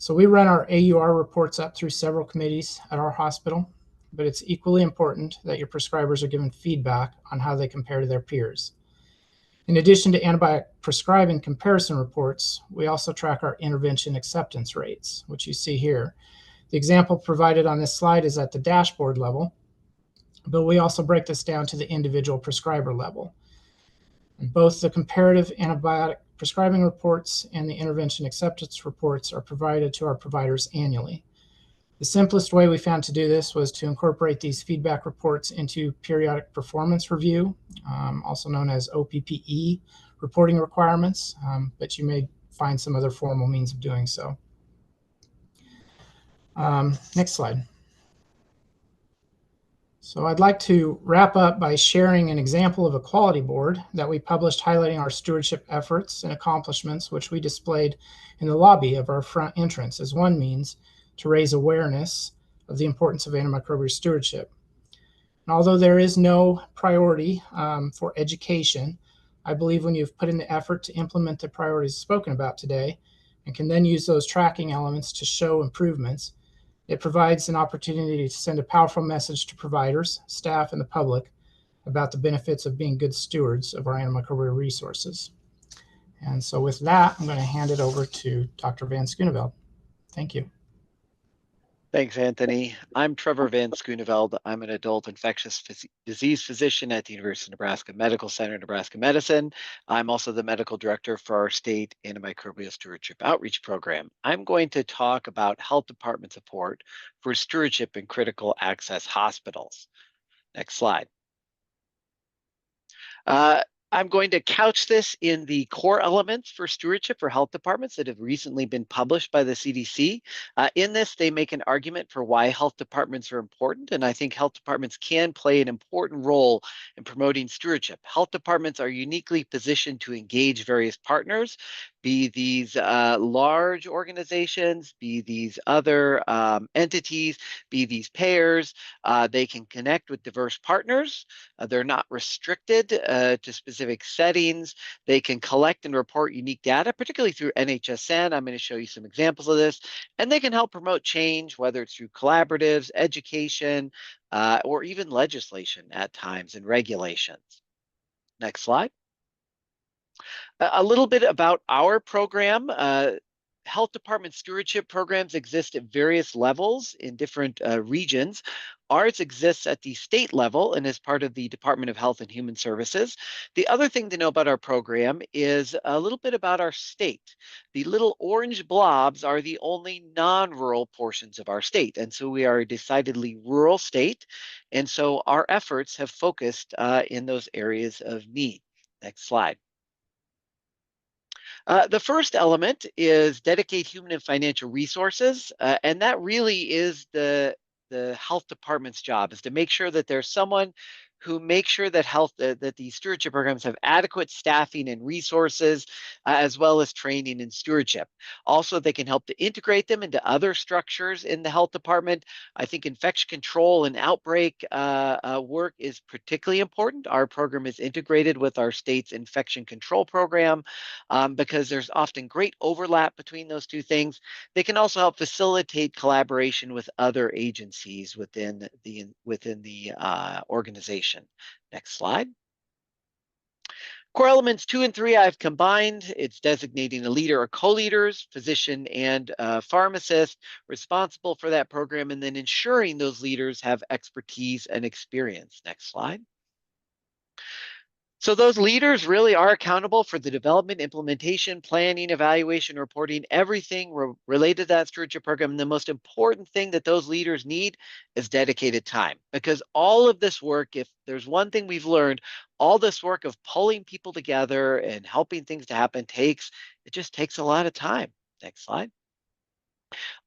So we run our AUR reports up through several committees at our hospital, but it's equally important that your prescribers are given feedback on how they compare to their peers. In addition to antibiotic prescribing comparison reports, we also track our intervention acceptance rates, which you see here. The example provided on this slide is at the dashboard level, but we also break this down to the individual prescriber level. And both the comparative antibiotic prescribing reports and the intervention acceptance reports are provided to our providers annually. The simplest way we found to do this was to incorporate these feedback reports into periodic performance review, also known as OPPE reporting requirements, but you may find some other formal means of doing so. Next slide. So I'd like to wrap up by sharing an example of a quality board that we published highlighting our stewardship efforts and accomplishments, which we displayed in the lobby of our front entrance as one means to raise awareness of the importance of antimicrobial stewardship. And although there is no priority for education, I believe when you've put in the effort to implement the priorities spoken about today and can then use those tracking elements to show improvements, it provides an opportunity to send a powerful message to providers, staff, and the public about the benefits of being good stewards of our antimicrobial resources. And so with that, I'm going to hand it over to Dr. Van Schooneveld. Thank you. Thanks, Anthony. I'm Trevor Van Schooneveld. I'm an adult infectious disease physician at the University of Nebraska Medical Center, Nebraska Medicine. I'm also the medical director for our state antimicrobial stewardship outreach program. I'm going to talk about health department support for stewardship in critical access hospitals. Next slide. I'm going to couch this in the core elements for stewardship for health departments that have recently been published by the CDC. In this, they make an argument for why health departments are important, and I think health departments can play an important role in promoting stewardship. Health departments are uniquely positioned to engage various partners, be these large organizations, be these other entities, be these payers. They can connect with diverse partners. They're not restricted to specific settings. They can collect and report unique data, particularly through NHSN. I'm going to show you some examples of this. And they can help promote change, whether it's through collaboratives, education, or even legislation at times and regulations. Next slide. A little bit about our program. health department stewardship programs exist at various levels in different regions. Ours exists at the state level and is part of the Department of Health and Human Services. The other thing to know about our program is a little bit about our state. The little orange blobs are the only non-rural portions of our state. And so we are a decidedly rural state. And so our efforts have focused in those areas of need. Next slide. The first element is dedicate human and financial resources, and that really is the health department's job, is to make sure that there's someone who makes sure that that these stewardship programs have adequate staffing and resources, as well as training and stewardship. Also, they can help to integrate them into other structures in the health department. I think infection control and outbreak work is particularly important. Our program is integrated with our state's infection control program because there's often great overlap between those two things. They can also help facilitate collaboration with other agencies within the organization. Next slide. Core elements 2 and 3 I've combined. It's designating a leader or co-leaders, physician and pharmacist responsible for that program, and then ensuring those leaders have expertise and experience. Next slide. So those leaders really are accountable for the development, implementation, planning, evaluation, reporting, everything related to that stewardship program. And the most important thing that those leaders need is dedicated time, because all of this work, if there's one thing we've learned, all this work of pulling people together and helping things to happen it just takes a lot of time. Next slide.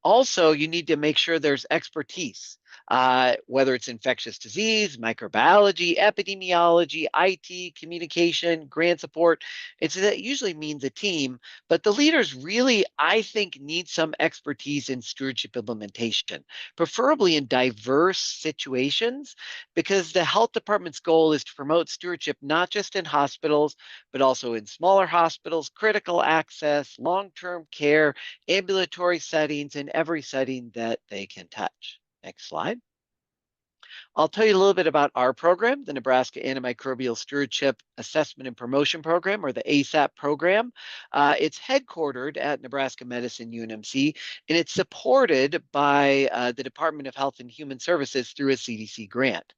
Also, you need to make sure there's expertise, whether it's infectious disease, microbiology, epidemiology, IT, communication, grant support. That usually means a team, but the leaders really, I think, need some expertise in stewardship implementation, preferably in diverse situations, because the health department's goal is to promote stewardship not just in hospitals, but also in smaller hospitals, critical access, long-term care, ambulatory settings, in every setting that they can touch. Next slide. I'll tell you a little bit about our program, the Nebraska Antimicrobial Stewardship Assessment and Promotion Program, or the ASAP program. It's headquartered at Nebraska Medicine UNMC, and it's supported by the Department of Health and Human Services through a CDC grant.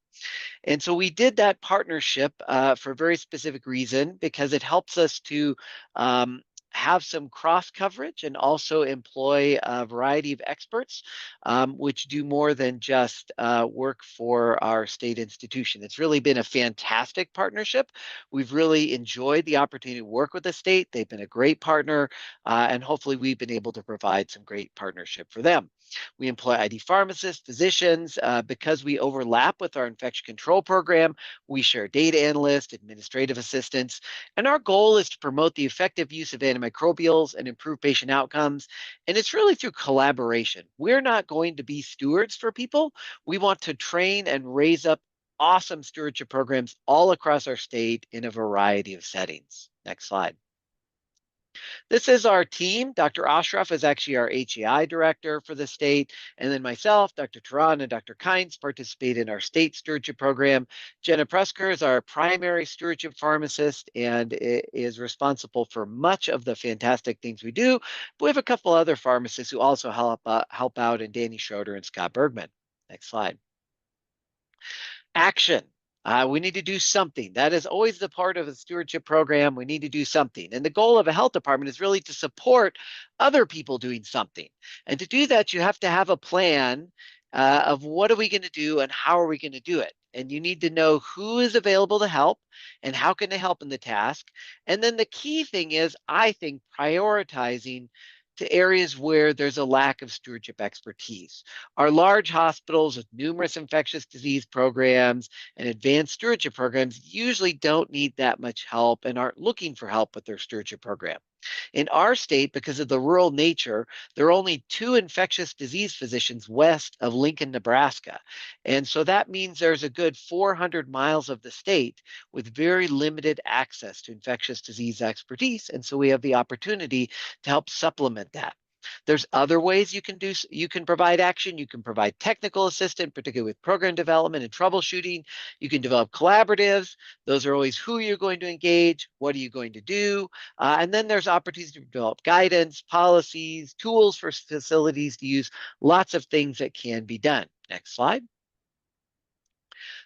And so we did that partnership for a very specific reason, because it helps us to have some cross coverage and also employ a variety of experts, which do more than just work for our state institution. It's really been a fantastic partnership. We've really enjoyed the opportunity to work with the state. They've been a great partner, and hopefully we've been able to provide some great partnership for them. We employ ID pharmacists, physicians, because we overlap with our infection control program. We share data analysts, administrative assistants, and our goal is to promote the effective use of antimicrobials and improve patient outcomes. And it's really through collaboration. We're not going to be stewards for people. We want to train and raise up awesome stewardship programs all across our state in a variety of settings. Next slide. This is our team. Dr. Ashraf is actually our HEI director for the state. And then myself, Dr. Turan, and Dr. Kynes participate in our state stewardship program. Jenna Presker is our primary stewardship pharmacist and is responsible for much of the fantastic things we do. But we have a couple other pharmacists who also help out, and Danny Schroeder and Scott Bergman. Next slide. Action. We need to do something. That is always the part of a stewardship program. We need to do something. And the goal of a health department is really to support other people doing something. And to do that, you have to have a plan of what are we going to do and how are we going to do it. And you need to know who is available to help and how can they help in the task. And then the key thing is, I think, prioritizing to areas where there's a lack of stewardship expertise. Our large hospitals with numerous infectious disease programs and advanced stewardship programs usually don't need that much help and aren't looking for help with their stewardship program. In our state, because of the rural nature, there are only 2 infectious disease physicians west of Lincoln, Nebraska. And so that means there's a good 400 miles of the state with very limited access to infectious disease expertise. And so we have the opportunity to help supplement that. There's other ways you can provide action. You can provide technical assistance, particularly with program development and troubleshooting. You can develop collaboratives. Those are always who you're going to engage, what are you going to do, and then there's opportunities to develop guidance, policies, tools for facilities to use, lots of things that can be done. Next slide.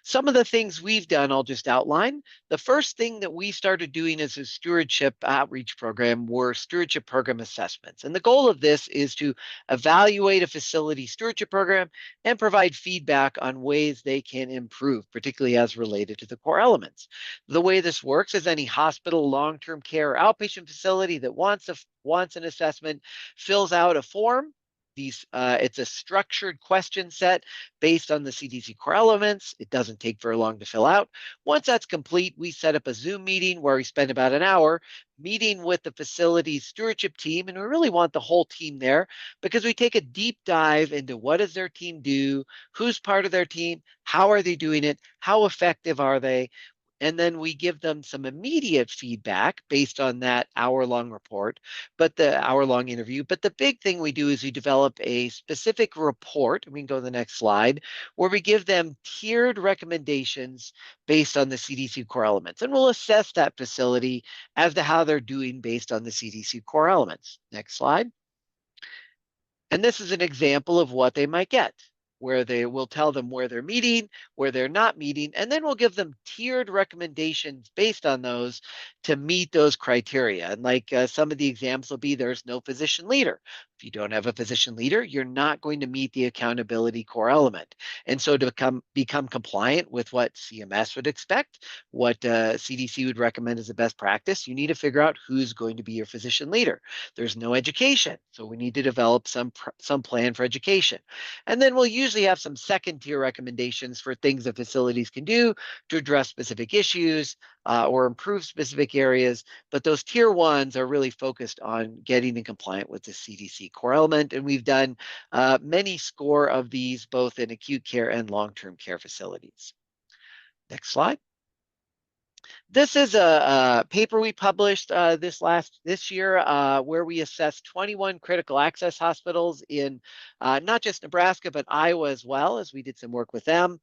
Some of the things we've done, I'll just outline. The first thing that we started doing as a stewardship outreach program were stewardship program assessments. And the goal of this is to evaluate a facility stewardship program and provide feedback on ways they can improve, particularly as related to the core elements. The way this works is any hospital, long-term care, or outpatient facility that wants an assessment fills out a form. It's a structured question set based on the CDC core elements. It doesn't take very long to fill out. Once that's complete, we set up a Zoom meeting where we spend about an hour meeting with the facility's stewardship team, and we really want the whole team there because we take a deep dive into what does their team do, who's part of their team, how are they doing it, how effective are they, and then we give them some immediate feedback based on that hour-long report, but the hour-long interview. But the big thing we do is we develop a specific report, we can go to the next slide, where we give them tiered recommendations based on the CDC core elements. And we'll assess that facility as to how they're doing based on the CDC core elements. Next slide. And this is an example of what they might get, where they will tell them where they're meeting, where they're not meeting, and then we'll give them tiered recommendations based on those to meet those criteria. And like some of the examples will be, there's no physician leader. If you don't have a physician leader, you're not going to meet the accountability core element. And so to become compliant with what CMS would expect, what CDC would recommend as the best practice, you need to figure out who's going to be your physician leader. There's no education, so we need to develop some plan for education. And then we'll usually have some second tier recommendations for things that facilities can do to address specific issues or improve specific areas. But those tier ones are really focused on getting in compliant with the CDC core element. And we've done many score of these both in acute care and long-term care facilities. Next slide. This is a paper we published this year where we assessed 21 critical access hospitals in not just Nebraska, but Iowa as well, as we did some work with them.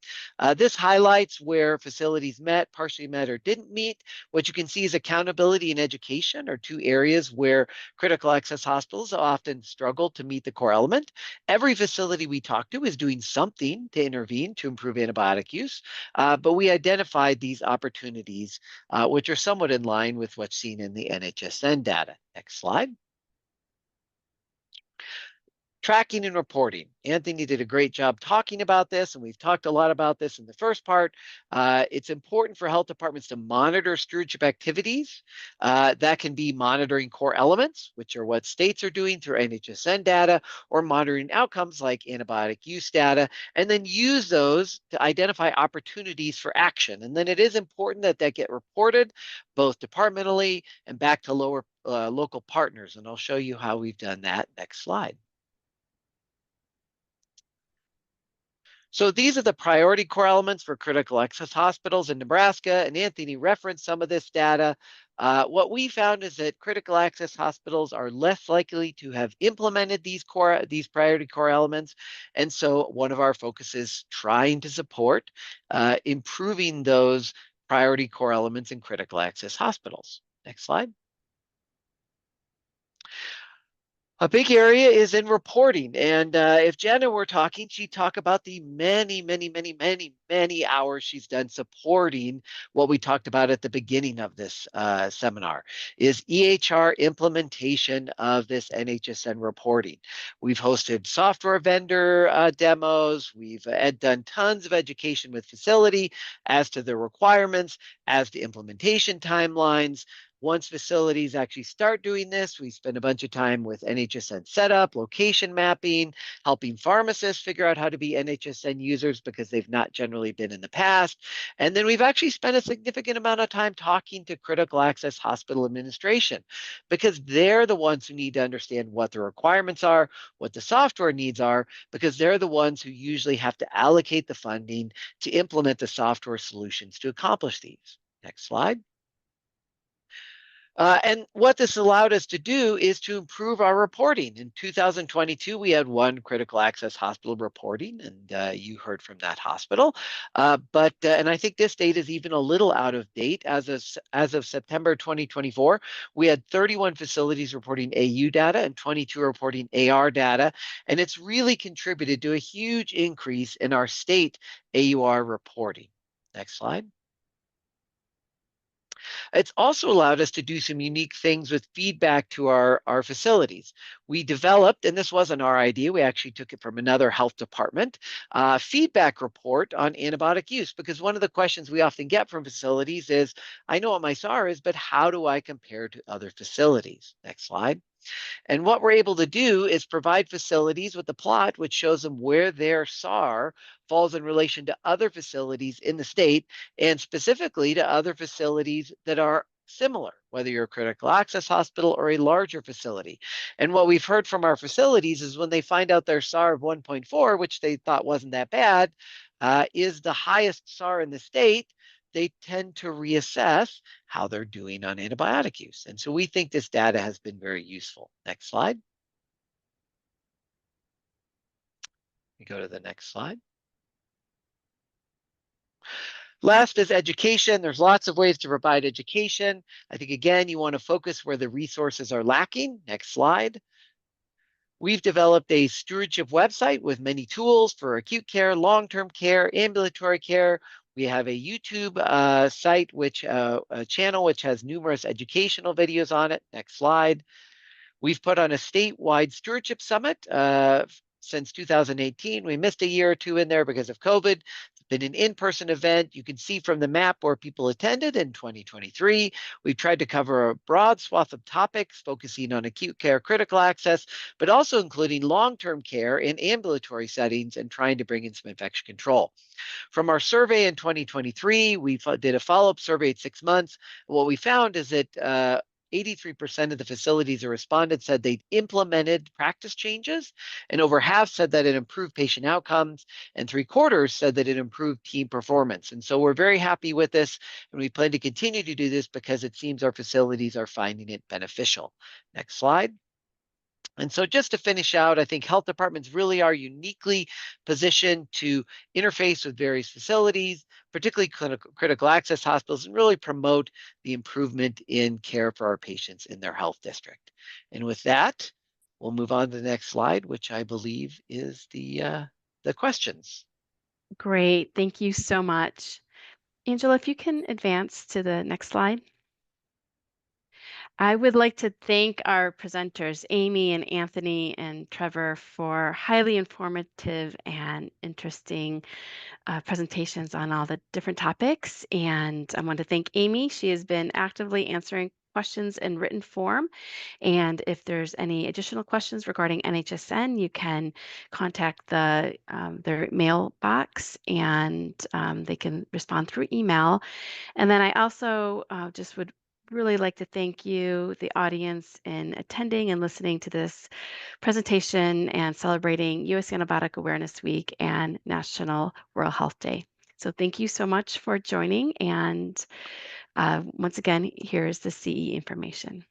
This highlights where facilities met, partially met, or didn't meet. What you can see is accountability and education are two areas where critical access hospitals often struggle to meet the core element. Every facility we talk to is doing something to intervene to improve antibiotic use, but we identified these opportunities which are somewhat in line with what's seen in the NHSN data. Next slide. Tracking and reporting. Anthony did a great job talking about this, and we've talked a lot about this in the first part. It's important for health departments to monitor stewardship activities. That can be monitoring core elements, which are what states are doing through NHSN data, or monitoring outcomes like antibiotic use data, and then use those to identify opportunities for action. And then it is important that that get reported both departmentally and back to local partners. And I'll show you how we've done that. Next slide. So these are the priority core elements for critical access hospitals in Nebraska, and Anthony referenced some of this data. What we found is that critical access hospitals are less likely to have implemented these priority core elements, and so one of our focuses is trying to support improving those priority core elements in critical access hospitals. Next slide. A big area is in reporting. And if Jenna were talking, she'd talk about the many hours she's done supporting what we talked about at the beginning of this seminar, is EHR implementation of this NHSN reporting. We've hosted software vendor demos. We've done tons of education with facility as to the requirements, as to implementation timelines. Once facilities actually start doing this, we spend a bunch of time with NHSN setup, location mapping, helping pharmacists figure out how to be NHSN users because they've not generally been in the past. And then we've actually spent a significant amount of time talking to critical access hospital administration because they're the ones who need to understand what the requirements are, what the software needs are, because they're the ones who usually have to allocate the funding to implement the software solutions to accomplish these. Next slide. And what this allowed us to do is to improve our reporting. In 2022, we had one critical access hospital reporting, and you heard from that hospital. And I think this data is even a little out of date. As of September 2024, we had 31 facilities reporting AU data and 22 reporting AR data, and it's really contributed to a huge increase in our state AUR reporting. Next slide. It's also allowed us to do some unique things with feedback to our facilities. We developed, and this wasn't our idea, we actually took it from another health department, feedback report on antibiotic use, because one of the questions we often get from facilities is, I know what my SAR is, but how do I compare to other facilities? Next slide. And what we're able to do is provide facilities with a plot which shows them where their SAR falls in relation to other facilities in the state, and specifically to other facilities that are similar, whether you're a critical access hospital or a larger facility. And what we've heard from our facilities is when they find out their SAR of 1.4, which they thought wasn't that bad, is the highest SAR in the state, they tend to reassess how they're doing on antibiotic use. And so we think this data has been very useful. Next slide. We go to the next slide. Last is education. There's lots of ways to provide education. I think, again, you want to focus where the resources are lacking. Next slide. We've developed a stewardship website with many tools for acute care, long-term care, ambulatory care. We have a YouTube site, a channel which has numerous educational videos on it. Next slide. We've put on a statewide stewardship summit since 2018. We missed a year or two in there because of COVID. It's been an in-person event. You can see from the map where people attended in 2023. We've tried to cover a broad swath of topics, focusing on acute care, critical access, but also including long-term care in ambulatory settings and trying to bring in some infection control. From our survey in 2023, we did a follow-up survey at 6 months. What we found is that 83% of the facilities that responded said they'd implemented practice changes, and over half said that it improved patient outcomes, and 3/4 said that it improved team performance. And so we're very happy with this, and we plan to continue to do this because it seems our facilities are finding it beneficial. Next slide. And so just to finish out, I think health departments really are uniquely positioned to interface with various facilities, particularly critical access hospitals, and really promote the improvement in care for our patients in their health district. And with that, we'll move on to the next slide, which I believe is the questions. Great. Thank you so much. Angela, if you can advance to the next slide. I would like to thank our presenters, Amy and Anthony and Trevor, for highly informative and interesting presentations on all the different topics. And I want to thank Amy. She has been actively answering questions in written form. And if there's any additional questions regarding NHSN, you can contact their mailbox, and they can respond through email. And then I also just would really like to thank you, the audience, in attending and listening to this presentation and celebrating U.S. Antibiotic Awareness Week and National Rural Health Day. So thank you so much for joining. And once again, here's the CE information.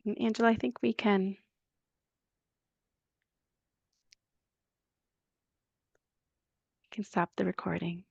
And Angela, I think we can stop the recording.